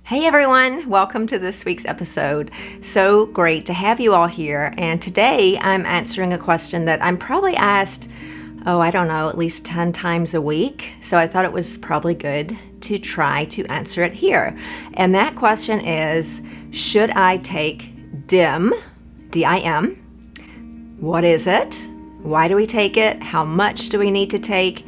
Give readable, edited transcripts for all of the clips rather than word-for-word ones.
Hey everyone, welcome to this week's episode. So great to have you all here. And today I'm answering a question that I'm probably asked, at least 10 times a week. So I thought it was probably good to try to answer it here. And that question is, should I take DIM, D-I-M? What is it? Why do we take it? How much do we need to take?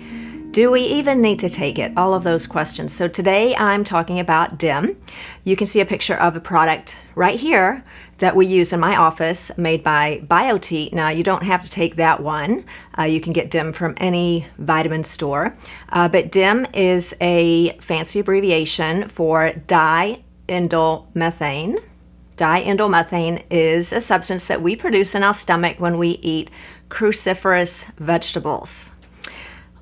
Do we even need to take it? All of those questions. So today I'm talking about DIM. You can see a picture of a product right here that we use in my office made by Biote. Now you don't have to take that one. You can get DIM from any vitamin store. But DIM is a fancy abbreviation for diindolylmethane. Diindolylmethane is a substance that we produce in our stomach when we eat cruciferous vegetables.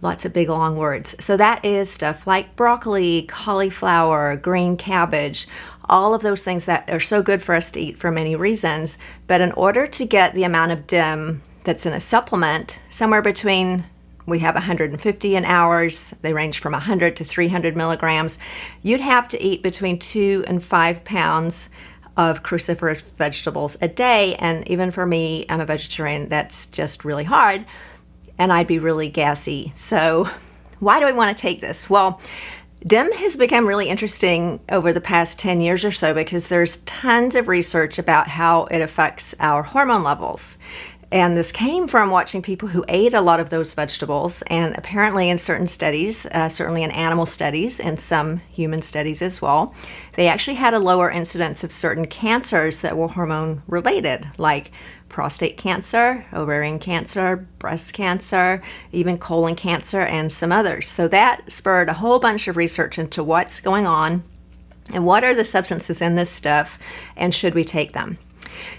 Lots of big long words. So that is stuff like broccoli, cauliflower, green cabbage, all of those things that are so good for us to eat for many reasons. But in order to get the amount of DIM that's in a supplement, somewhere between, we have 150 in ours, they range from 100 to 300 milligrams, you'd have to eat between 2 and 5 pounds of cruciferous vegetables a day. And even for me, I'm a vegetarian, that's just really hard. And I'd be really gassy. So why do we want to take this? Well, DIM has become really interesting over the past 10 years or so because there's tons of research about how it affects our hormone levels. And this came from watching people who ate a lot of those vegetables, and apparently in certain studies, certainly in animal studies and some human studies as well, they actually had a lower incidence of certain cancers that were hormone related, like prostate cancer, ovarian cancer, breast cancer, even colon cancer, and some others. So that spurred a whole bunch of research into what's going on and what are the substances in this stuff and should we take them.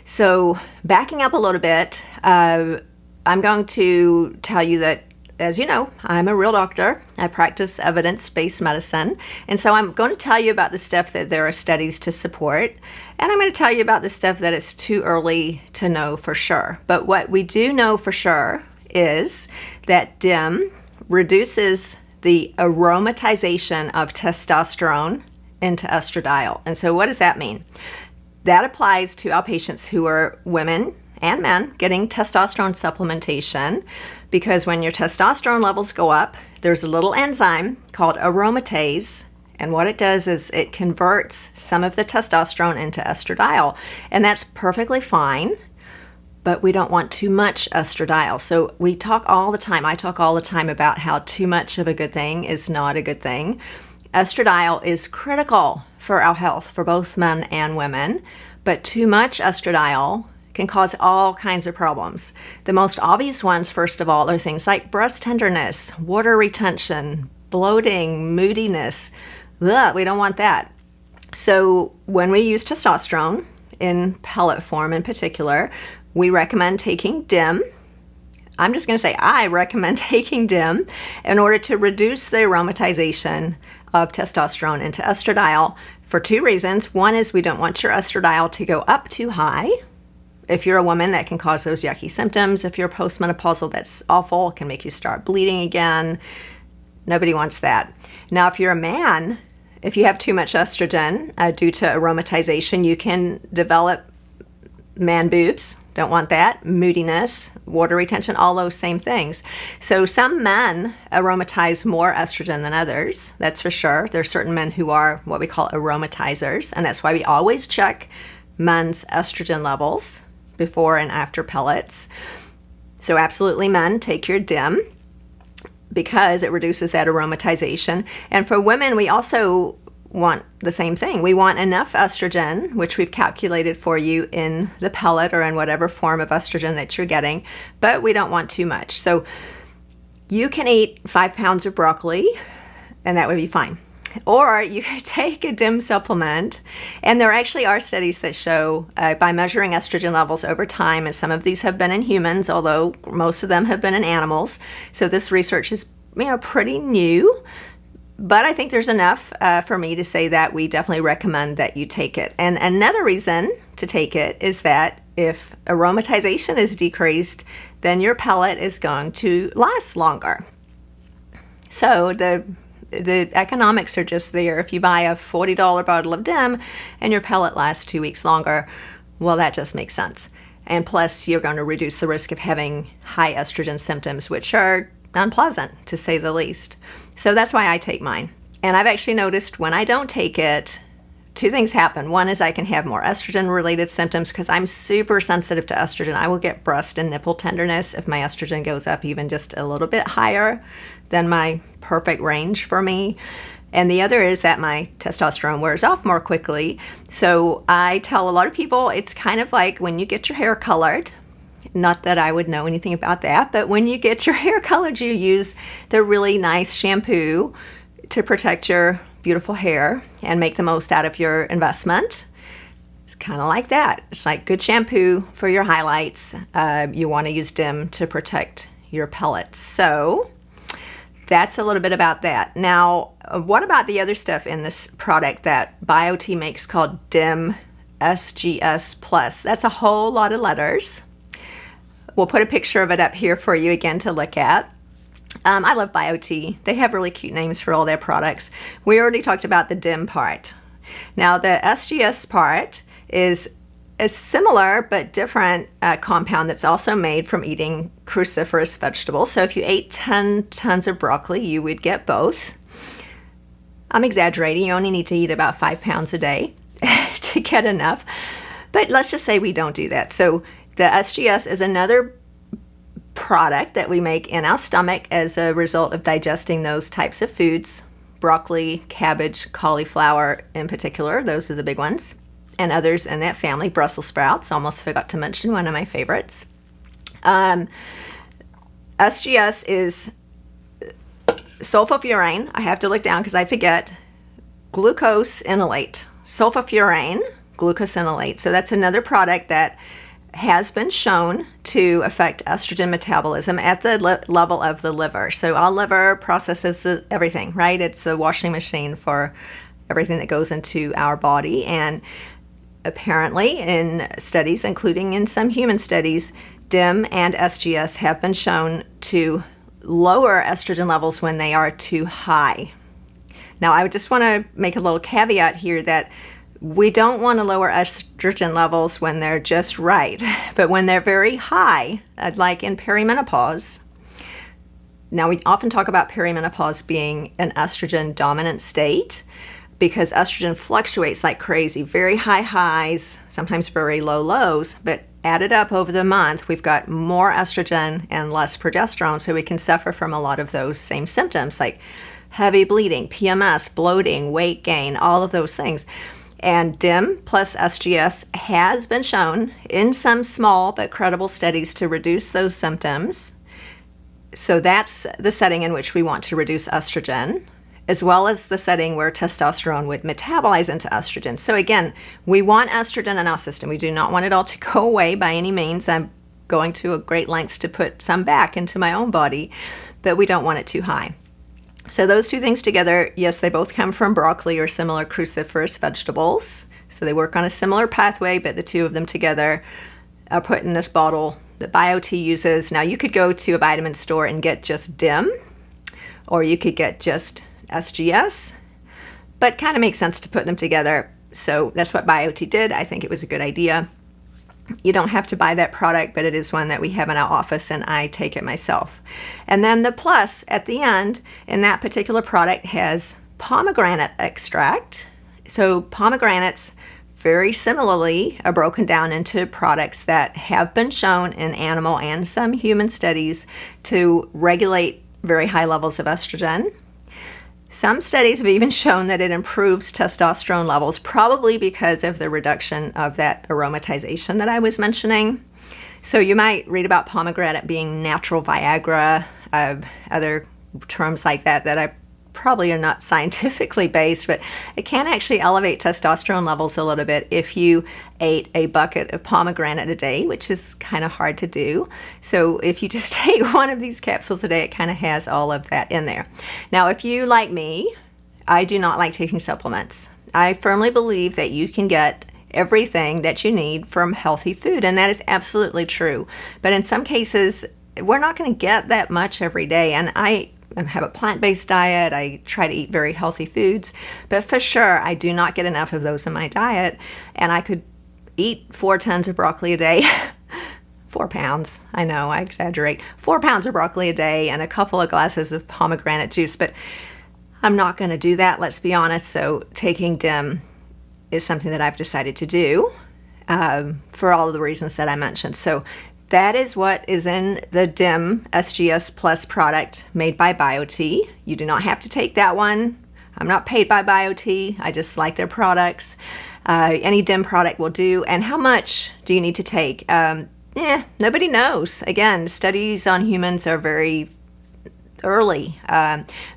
So backing up a little bit, I'm going to tell you that, as you know, I'm a real doctor. I practice evidence-based medicine. And so I'm going to tell you about the stuff that there are studies to support. And I'm going to tell you about the stuff that it's too early to know for sure. But what we do know for sure is that DIM reduces the aromatization of testosterone into estradiol. And so what does that mean? That applies to our patients who are women and men getting testosterone supplementation, because when your testosterone levels go up, there's a little enzyme called aromatase, and what it does is it converts some of the testosterone into estradiol, and that's perfectly fine, but we don't want too much estradiol. So I talk all the time about how too much of a good thing is not a good thing. Estradiol is critical for our health, for both men and women, but too much estradiol can cause all kinds of problems. The most obvious ones, first of all, are things like breast tenderness, water retention, bloating, moodiness. Ugh, we don't want that. So when we use testosterone, in pellet form in particular, we recommend taking DIM. I'm just going to say I recommend taking DIM in order to reduce the aromatization of testosterone into estradiol for two reasons. One is we don't want your estradiol to go up too high. If you're a woman, that can cause those yucky symptoms. If you're postmenopausal, that's awful. It can make you start bleeding again. Nobody wants that. Now, if you're a man, if you have too much estrogen due to aromatization, you can develop man boobs. Don't want that. Moodiness, water retention, all those same things. So some men aromatize more estrogen than others, that's for sure. There are certain men who are what we call aromatizers, and that's why we always check men's estrogen levels before and after pellets. So absolutely, men, take your DIM because it reduces that aromatization. And for women, we also want the same thing. We want enough estrogen, which we've calculated for you in the pellet or in whatever form of estrogen that you're getting, but we don't want too much. So you can eat 5 pounds of broccoli and that would be fine. Or you could take a DIM supplement, and there actually are studies that show by measuring estrogen levels over time, and some of these have been in humans, although most of them have been in animals. So this research is pretty new. But I think there's enough for me to say that we definitely recommend that you take it. And another reason to take it is that if aromatization is decreased, then your pellet is going to last longer. So the The economics are just there. If you buy a $40 bottle of DIM and your pellet lasts 2 weeks longer, well, that just makes sense. And plus, you're going to reduce the risk of having high estrogen symptoms, which are unpleasant, to say the least. So that's why I take mine. And I've actually noticed when I don't take it, two things happen. One is I can have more estrogen-related symptoms because I'm super sensitive to estrogen. I will get breast and nipple tenderness if my estrogen goes up even just a little bit higher than my perfect range for me. And the other is that my testosterone wears off more quickly. So I tell a lot of people it's kind of like when you get your hair colored. Not that I would know anything about that, but when you get your hair colored, you use the really nice shampoo to protect your beautiful hair and make the most out of your investment. It's kind of like that. It's like good shampoo for your highlights. You want to use DIM to protect your pellets. So that's a little bit about that. Now, what about the other stuff in this product that BioTE makes called DIM SGS Plus? That's a whole lot of letters. We'll put a picture of it up here for you again to look at. I love BioTE. They have really cute names for all their products. We already talked about the DIM part. Now, the SGS part is a similar but different compound that's also made from eating cruciferous vegetables. So if you ate 10 tons of broccoli, you would get both. I'm exaggerating. You only need to eat about 5 pounds a day to get enough. But let's just say we don't do that. So the SGS is another product that we make in our stomach as a result of digesting those types of foods. Broccoli, cabbage, cauliflower in particular. Those are the big ones. And others in that family. Brussels sprouts, almost forgot to mention, one of my favorites. SGS is sulfofurane. I have to look down because I forget. Glucosinolate. Sulfofurane, glucosinolate. So that's another product that has been shown to affect estrogen metabolism at the level of the liver. So our liver processes everything, right? It's the washing machine for everything that goes into our body. And apparently in studies, including in some human studies, DIM and SGS have been shown to lower estrogen levels when they are too high. Now, I just want to make a little caveat here that we don't want to lower estrogen levels when they're just right, but when they're very high, like in perimenopause. Now, we often talk about perimenopause being an estrogen dominant state because estrogen fluctuates like crazy, very high highs, sometimes very low lows, but added up over the month, we've got more estrogen and less progesterone, so we can suffer from a lot of those same symptoms like heavy bleeding, PMS, bloating, weight gain, all of those things. And DIM plus SGS has been shown in some small but credible studies to reduce those symptoms. So that's the setting in which we want to reduce estrogen, as well as the setting where testosterone would metabolize into estrogen. So again, we want estrogen in our system. We do not want it all to go away by any means. I'm going to a great lengths to put some back into my own body, but we don't want it too high. So those two things together, yes, they both come from broccoli or similar cruciferous vegetables. So they work on a similar pathway, but the two of them together are put in this bottle that BioTE uses. Now, you could go to a vitamin store and get just DIM, or you could get just SGS, but kind of makes sense to put them together. So that's what BioTE did. I think it was a good idea. You don't have to buy that product, but it is one that we have in our office, and I take it myself. And then the plus at the end in that particular product has pomegranate extract. So pomegranates, very similarly, are broken down into products that have been shown in animal and some human studies to regulate very high levels of estrogen. Some studies have even shown that it improves testosterone levels, probably because of the reduction of that aromatization that I was mentioning. So you might read about pomegranate being natural Viagra, other terms like that I probably are not scientifically based, but it can actually elevate testosterone levels a little bit if you ate a bucket of pomegranate a day, which is kind of hard to do. So if you just take one of these capsules a day, it kind of has all of that in there. Now, if you, like me, I do not like taking supplements. I firmly believe that you can get everything that you need from healthy food, and that is absolutely true. But in some cases, we're not going to get that much every day, and I have a plant-based diet. I try to eat very healthy foods. But for sure, I do not get enough of those in my diet. And I could eat 4 tons of broccoli a day. 4 pounds. I know, I exaggerate. 4 pounds of broccoli a day and a couple of glasses of pomegranate juice. But I'm not going to do that, let's be honest. So taking DIM is something that I've decided to do for all of the reasons that I mentioned. So that is what is in the DIM SGS Plus product made by BioTE. You do not have to take that one. I'm not paid by BioTE. I just like their products. Any DIM product will do. And how much do you need to take? Nobody knows. Again, studies on humans are very early.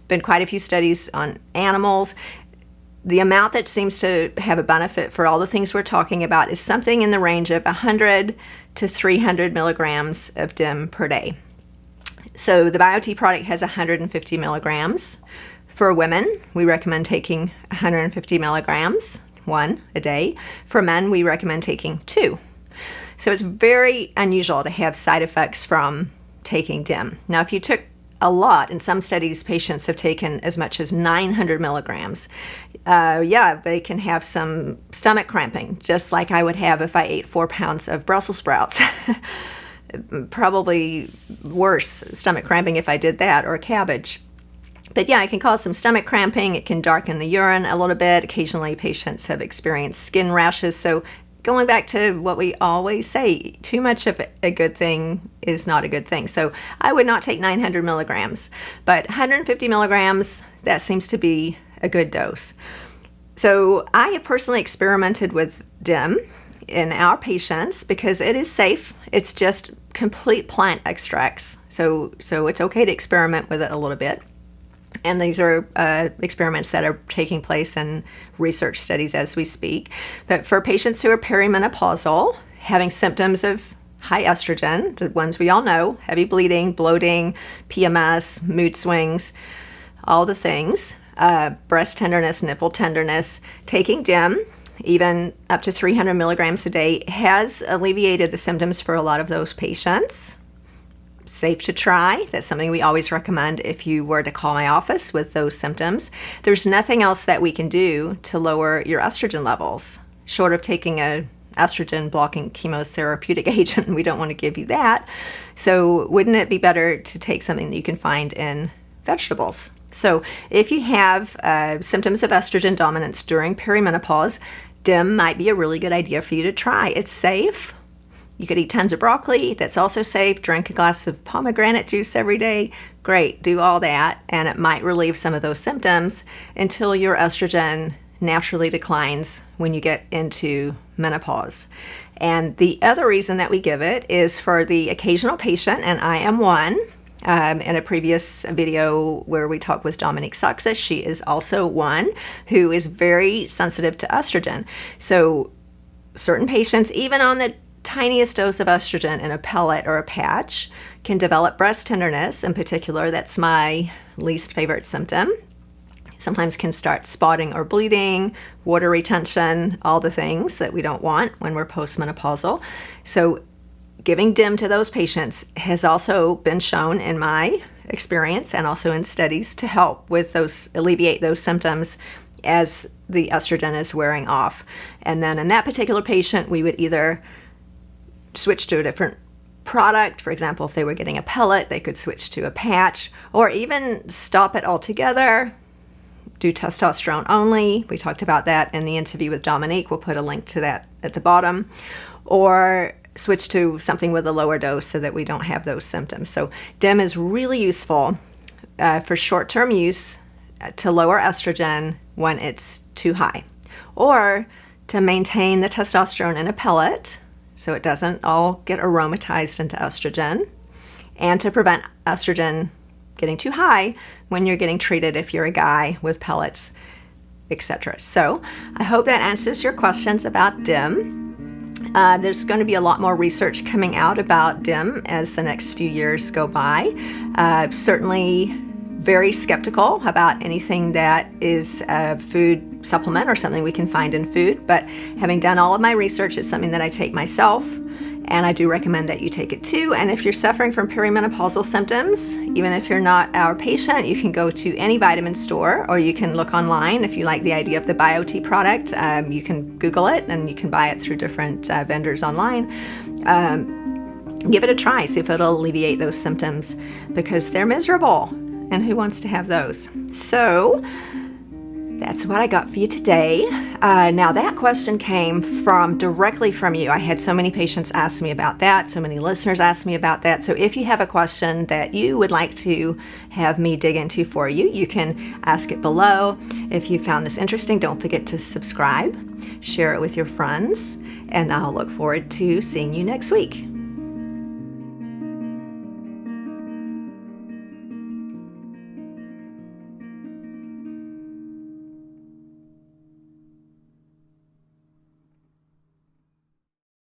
Been quite a few studies on animals. The amount that seems to have a benefit for all the things we're talking about is something in the range of 100 to 300 milligrams of DIM per day. So the BioTE product has 150 milligrams. For women, we recommend taking 150 milligrams, 1 a day. For men, we recommend taking 2. So it's very unusual to have side effects from taking DIM. Now, if you took a lot, in some studies, patients have taken as much as 900 milligrams. They can have some stomach cramping, just like I would have if I ate 4 pounds of Brussels sprouts. Probably worse stomach cramping if I did that, or cabbage. But yeah, it can cause some stomach cramping. It can darken the urine a little bit. Occasionally, patients have experienced skin rashes. So going back to what we always say, too much of a good thing is not a good thing. So I would not take 900 milligrams, but 150 milligrams, that seems to be a good dose. So I have personally experimented with DIM in our patients because it is safe. It's just complete plant extracts. So it's okay to experiment with it a little bit. And these are experiments that are taking place in research studies as we speak. But for patients who are perimenopausal, having symptoms of high estrogen, the ones we all know, heavy bleeding, bloating, PMS, mood swings, all the things, breast tenderness, nipple tenderness, taking DIM, even up to 300 milligrams a day, has alleviated the symptoms for a lot of those patients. Safe to try. That's something we always recommend if you were to call my office with those symptoms. There's nothing else that we can do to lower your estrogen levels, short of taking a estrogen blocking chemotherapeutic agent. We don't want to give you that. So wouldn't it be better to take something that you can find in vegetables? So if you have symptoms of estrogen dominance during perimenopause, DIM might be a really good idea for you to try. It's safe. You could eat tons of broccoli. That's also safe. Drink a glass of pomegranate juice every day. Great, do all that, and it might relieve some of those symptoms until your estrogen naturally declines when you get into menopause. And the other reason that we give it is for the occasional patient, and I am one. In a previous video where we talked with Dominique Success, she is also one who is very sensitive to estrogen. So certain patients, even on the tiniest dose of estrogen in a pellet or a patch, can develop breast tenderness. In particular, that's my least favorite symptom. Sometimes can start spotting or bleeding, water retention, all the things that we don't want when we're postmenopausal. So giving DIM to those patients has also been shown in my experience and also in studies to help with alleviate those symptoms as the estrogen is wearing off. And then in that particular patient, we would either switch to a different product. For example, if they were getting a pellet, they could switch to a patch, or even stop it altogether, do testosterone only. We talked about that in the interview with Dominique. We'll put a link to that at the bottom. Or switch to something with a lower dose so that we don't have those symptoms. So DIM is really useful for short-term use to lower estrogen when it's too high, or to maintain the testosterone in a pellet so it doesn't all get aromatized into estrogen, and to prevent estrogen getting too high when you're getting treated if you're a guy with pellets, etc. So I hope that answers your questions about DIM. There's going to be a lot more research coming out about DIM as the next few years go by. Certainly very skeptical about anything that is a food supplement or something we can find in food, but having done all of my research, it's something that I take myself, and I do recommend that you take it too. And if you're suffering from perimenopausal symptoms, even if you're not our patient, you can go to any vitamin store, or you can look online. If you like the idea of the BioTE product, you can Google it and you can buy it through different vendors online. Give it a try, see if it'll alleviate those symptoms, because they're miserable, and who wants to have those? So that's what I got for you today. Now that question came directly from you. I had so many patients ask me about that, so many listeners ask me about that. So if you have a question that you would like to have me dig into for you, you can ask it below. If you found this interesting, don't forget to subscribe, share it with your friends, and I'll look forward to seeing you next week.